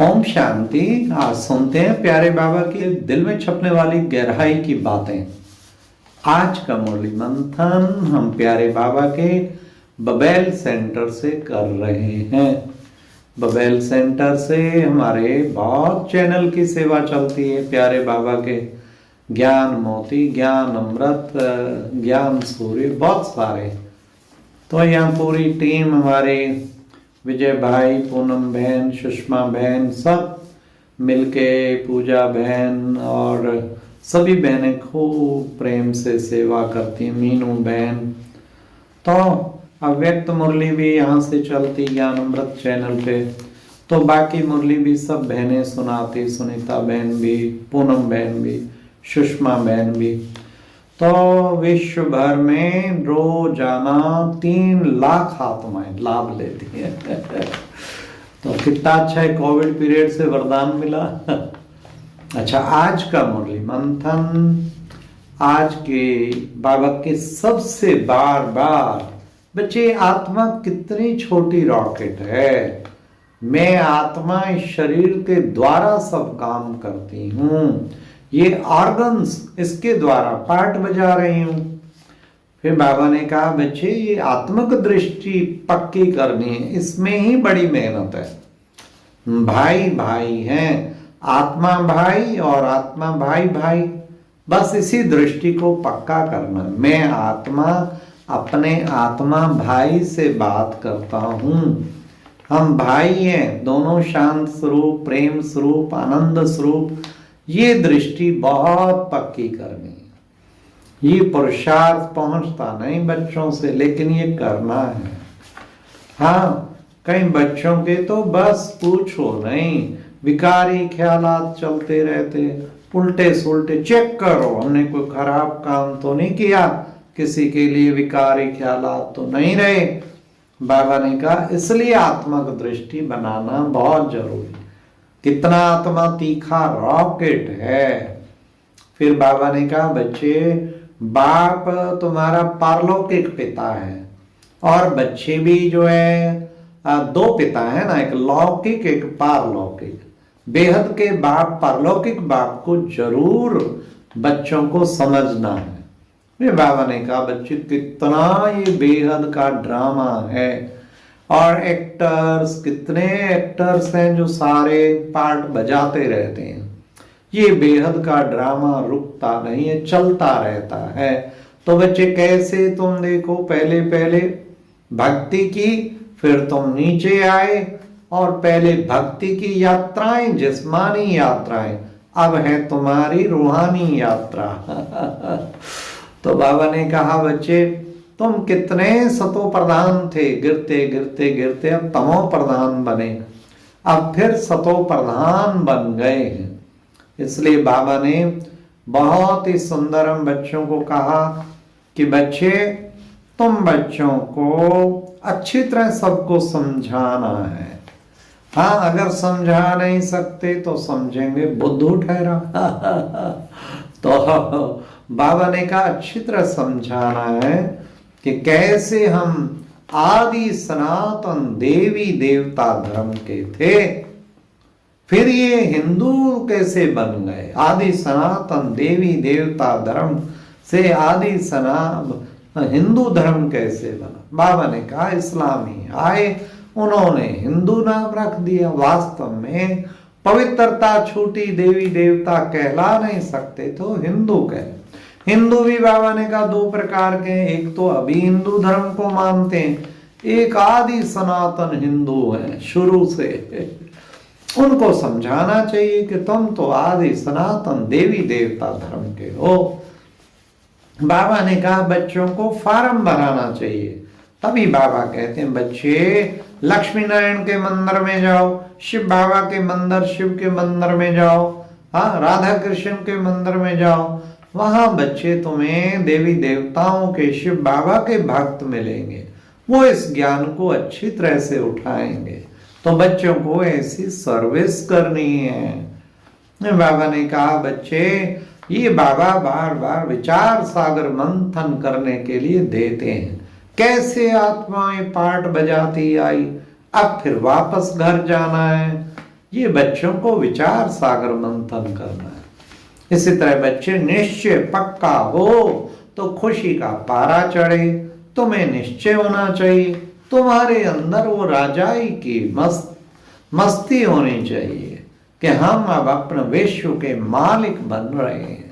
ओम शांति। आज सुनते हैं प्यारे बाबा के दिल में छपने वाली गहराई की बातें। आज का मुरली मंथन हम प्यारे बाबा के बबेल सेंटर से कर रहे हैं। बबेल सेंटर से हमारे बहुत चैनल की सेवा चलती है। प्यारे बाबा के ज्ञान मोती, ज्ञान अमृत, ज्ञान सूर्य, बहुत सारे। तो यहाँ पूरी टीम हमारे विजय भाई, पूनम बहन, सुषमा बहन, सब मिलके, पूजा बहन और सभी बहनें खूब प्रेम से सेवा करती। मीनू बहन, तो अव्यक्त मुरली भी यहाँ से चलती ज्ञान अमृत चैनल पे। तो बाकी मुरली भी सब बहनें सुनाती, सुनीता बहन भी, पूनम बहन भी, सुषमा बहन भी। तो विश्व भर में रोजाना 3 लाख आत्माएं लाभ लेती हैं। तो कितना अच्छा है, कोविड पीरियड से वरदान मिला। अच्छा, आज का मुरली मंथन, आज के बाबा के सबसे बार बार बच्चे, आत्मा कितनी छोटी रॉकेट है। मैं आत्मा इस शरीर के द्वारा सब काम करती हूँ। ये ऑर्गन्स इसके द्वारा पार्ट बजा रही हूं। फिर बाबा ने कहा, बच्चे ये आत्मिक दृष्टि पक्की करनी है, इसमें ही बड़ी मेहनत है। भाई भाई हैं, आत्मा भाई और आत्मा भाई भाई, बस इसी दृष्टि को पक्का करना। मैं आत्मा अपने आत्मा भाई से बात करता हूं। हम भाई हैं, दोनों शांत स्वरूप, प्रेम स्वरूप, आनंद स्वरूप। ये दृष्टि बहुत पक्की करनी है। ये पुरुषार्थ पहुंचता नहीं बच्चों से, लेकिन ये करना है। हाँ, कई बच्चों के तो बस पूछो नहीं, विकारी ख्यालात चलते रहते, उल्टे सुल्टे। चेक करो, हमने कोई खराब काम तो नहीं किया, किसी के लिए विकारी ख्यालात तो नहीं रहे। बाबा ने कहा, इसलिए आत्मक दृष्टि बनाना बहुत जरूरी है। कितना आत्मा तीखा रॉकेट है। फिर बाबा ने कहा, बच्चे बाप तुम्हारा पारलौकिक पिता है, और बच्चे भी जो है 2 पिता है ना, एक लौकिक एक पारलौकिक। बेहद के बाप, पारलौकिक बाप को जरूर बच्चों को समझना है। फिर बाबा ने कहा, बच्चे कितना ये बेहद का ड्रामा है, और एक्टर्स, कितने एक्टर्स हैं जो सारे पार्ट बजाते रहते हैं। ये बेहद का ड्रामा रुकता नहीं है, चलता रहता है। तो बच्चे कैसे, तुम देखो, पहले पहले भक्ति की, फिर तुम नीचे आए, और पहले भक्ति की यात्राएं, जिस्मानी यात्राएं, अब है तुम्हारी रूहानी यात्रा। तो बाबा ने कहा, बच्चे तुम कितने सतो प्रधान थे, गिरते गिरते गिरते अब तमो प्रधान बने, अब फिर सतो प्रधान बन गए हैं। इसलिए बाबा ने बहुत ही सुंदर हम बच्चों को कहा कि बच्चे, तुम बच्चों को अच्छी तरह सबको समझाना है। हाँ, अगर समझा नहीं सकते तो समझेंगे बुद्धू ठहरा। तो बाबा ने कहा, अच्छी तरह समझाना है कि कैसे हम आदि सनातन देवी देवता धर्म के थे, फिर ये हिंदू कैसे बन गए। आदि सनातन देवी देवता धर्म से आदि हिंदू धर्म कैसे बना। बाबा ने कहा, इस्लामी आए, उन्होंने हिंदू नाम रख दिया। वास्तव में पवित्रता छूटी, देवी देवता कहला नहीं सकते तो हिंदू कह। हिंदू भी बाबा ने कहा 2 प्रकार के हैं, एक तो अभी हिंदू धर्म को मानते हैं, एक आदि सनातन हिंदू हैं शुरू से। उनको समझाना चाहिए कि तुम तो आदि सनातन देवी देवता धर्म के हो। बाबा ने कहा, बच्चों को फार्म भराना चाहिए। तभी बाबा कहते हैं, बच्चे लक्ष्मी नारायण के मंदिर में जाओ, शिव बाबा के मंदिर, शिव के मंदिर में जाओ, हाँ, राधा कृष्ण के मंदिर में जाओ। वहां बच्चे तुम्हें देवी देवताओं के, शिव बाबा के भक्त मिलेंगे। वो इस ज्ञान को अच्छी तरह से उठाएंगे। तो बच्चों को ऐसी सर्विस करनी है। बाबा ने कहा, बच्चे ये बाबा बार बार विचार सागर मंथन करने के लिए देते हैं। कैसे आत्माएं पार्ट बजाती आई, अब फिर वापस घर जाना है। ये बच्चों को विचार सागर मंथन करना है। इसी तरह बच्चे निश्चय पक्का हो तो खुशी का पारा चढ़े। तुम्हें निश्चय होना चाहिए, तुम्हारे अंदर वो राजाई की मस्ती होनी चाहिए कि हम अब अपने विश्व के मालिक बन रहे हैं।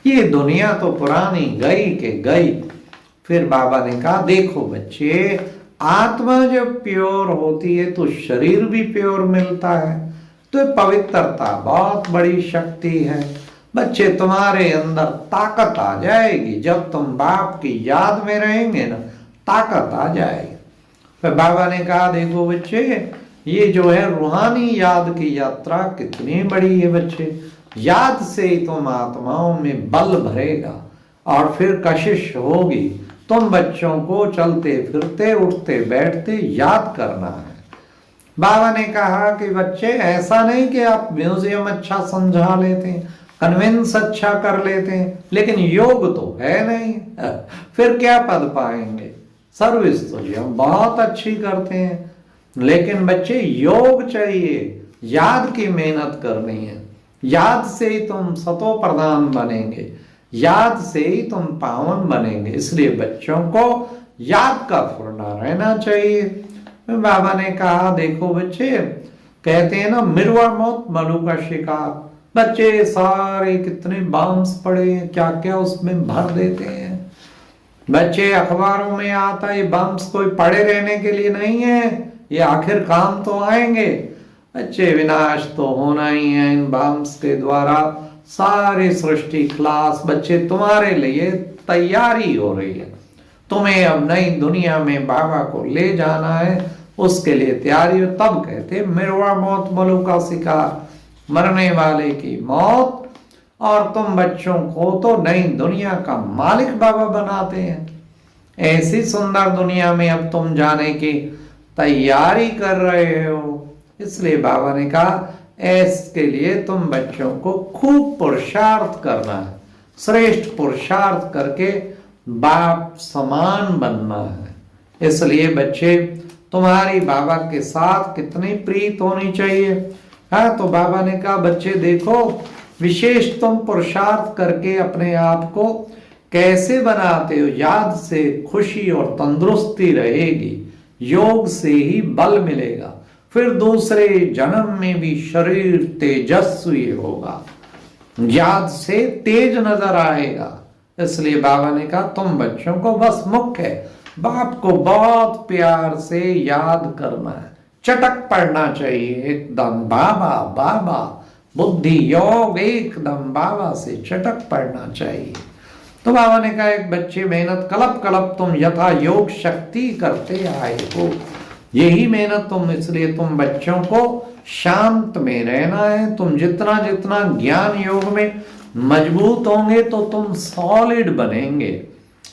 ये दुनिया तो पुरानी गई के गई। फिर बाबा ने कहा देखो बच्चे, आत्मा जब प्योर होती है तो शरीर भी प्योर मिलता है। तो पवित्रता बहुत बड़ी शक्ति है। बच्चे तुम्हारे अंदर ताकत आ जाएगी जब तुम बाप की याद में रहेंगे ना, ताकत आ जाएगी। फिर बाबा ने कहा देखो बच्चे, ये जो है रूहानी याद की यात्रा कितनी बड़ी है बच्चे। याद से ही तुम आत्माओं में बल भरेगा और फिर कशिश होगी। तुम बच्चों को चलते फिरते उठते बैठते याद करना है। बाबा ने कहा कि बच्चे ऐसा नहीं कि आप म्यूजियम अच्छा समझा लेते हैं, कन्विंस अच्छा कर लेते हैं, लेकिन योग तो है नहीं, फिर क्या पद पाएंगे। सर्विस तो जी हम बहुत अच्छी करते हैं, लेकिन बच्चे योग चाहिए, याद की मेहनत करनी है। याद से ही तुम सतो प्रधान बनेंगे, याद से ही तुम पावन बनेंगे। इसलिए बच्चों को याद का फुरना रहना चाहिए। बाबा ने कहा देखो बच्चे, कहते हैं ना मिरवा मौत मनु का शिकार। बच्चे सारे कितने बाम्स पड़े हैं, क्या क्या उसमें भर देते हैं। बच्चे अखबारों में आता है, ये बम्स कोई पड़े रहने के लिए नहीं है, ये आखिर काम तो आएंगे। बच्चे विनाश तो होना ही है इन बम्स के द्वारा। सारी सृष्टि क्लास बच्चे तुम्हारे लिए तैयारी हो रही है। तुम्हें अब नई दुनिया में बाबा को ले जाना है, उसके लिए तैयारी हो। तब कहते मिरवा मौत मलू का शिकार, मरने वाले की मौत। और तुम बच्चों को तो नई दुनिया का मालिक बाबा बनाते हैं। ऐसी सुंदर दुनिया में अब तुम जाने की तैयारी कर रहे हो। इसलिए बाबा ने कहा इसके लिए तुम बच्चों को खूब पुरुषार्थ करना है, श्रेष्ठ पुरुषार्थ करके बाप समान बनना है। इसलिए बच्चे तुम्हारी बाबा के साथ कितनी प्रीत होनी चाहिए। हाँ, तो बाबा ने कहा बच्चे देखो, विशेष तुम पुरुषार्थ करके अपने आप को कैसे बनाते हो। याद से खुशी और तंदुरुस्ती रहेगी, योग से ही बल मिलेगा, फिर दूसरे जन्म में भी शरीर तेजस्वी होगा, याद से तेज नजर आएगा। इसलिए बाबा ने कहा तुम बच्चों को बस मुख्य बाप को बहुत प्यार से याद करना है, चटक पड़ना चाहिए एकदम बाबा बाबा, बुद्धि योग एकदम बाबा से चटक पड़ना चाहिए। तो बाबा ने कहा एक बच्चे मेहनत कलप कलप तुम यथा योग शक्ति करते आए हो, यही मेहनत तुम, इसलिए तुम बच्चों को शांत में रहना है। तुम जितना जितना ज्ञान योग में मजबूत होंगे तो तुम सॉलिड बनेंगे।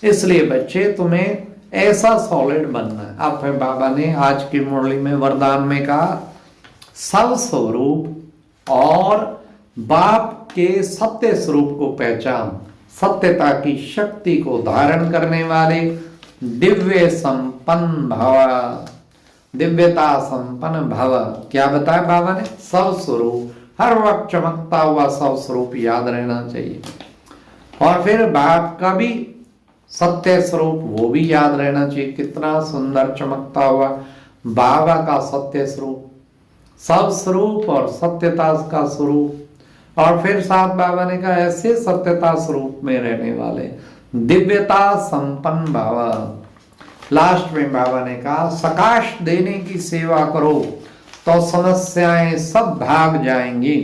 इसलिए बच्चे तुम्हें ऐसा सॉलिड बनना है। अब फिर बाबा ने आज की मुरली में वरदान में कहा सब स्वरूप और बाप के सत्य स्वरूप को पहचान, सत्यता की शक्ति को धारण करने वाले दिव्य संपन्न भव, दिव्यता संपन्न भव। क्या बताया बाबा ने? सब स्वरूप, हर वक्त चमकता हुआ सब स्वरूप याद रहना चाहिए। और फिर बाप का भी सत्य स्वरूप वो भी याद रहना चाहिए। कितना सुंदर चमकता हुआ बाबा का सत्य स्वरूप, सब स्वरूप और सत्यता का स्वरूप। और फिर साथ बाबा ने कहा ऐसे सत्यता स्वरूप में रहने वाले दिव्यता संपन्न बाबा। लास्ट में बाबा ने कहा सकाश देने की सेवा करो तो समस्याएं सब भाग जाएंगी।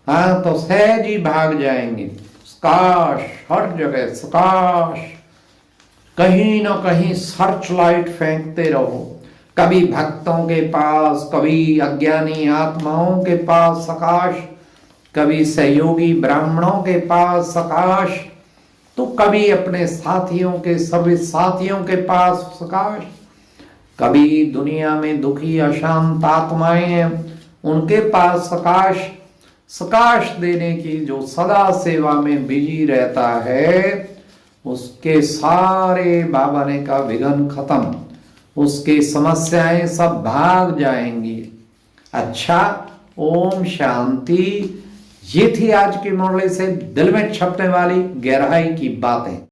हाँ, तो सहज ही भाग जाएंगी। सकाश, हर जगह सकाश, कहीं ना कहीं सर्च लाइट फेंकते रहो, कभी भक्तों के पास, कभी अज्ञानी आत्माओं के पास सकाश, कभी सहयोगी ब्राह्मणों के पास सकाश, तो कभी अपने साथियों के, सभी साथियों के पास सकाश, कभी दुनिया में दुखी अशांत आत्माएं हैं उनके पास सकाश। सकाश देने की जो सदा सेवा में बिजी रहता है उसके सारे बाबा ने का विघ्न खत्म, उसकी समस्याएं सब भाग जाएंगी। अच्छा, ओम शांति। ये थी आज की मुरली से दिल में छपने वाली गहराई की बातें।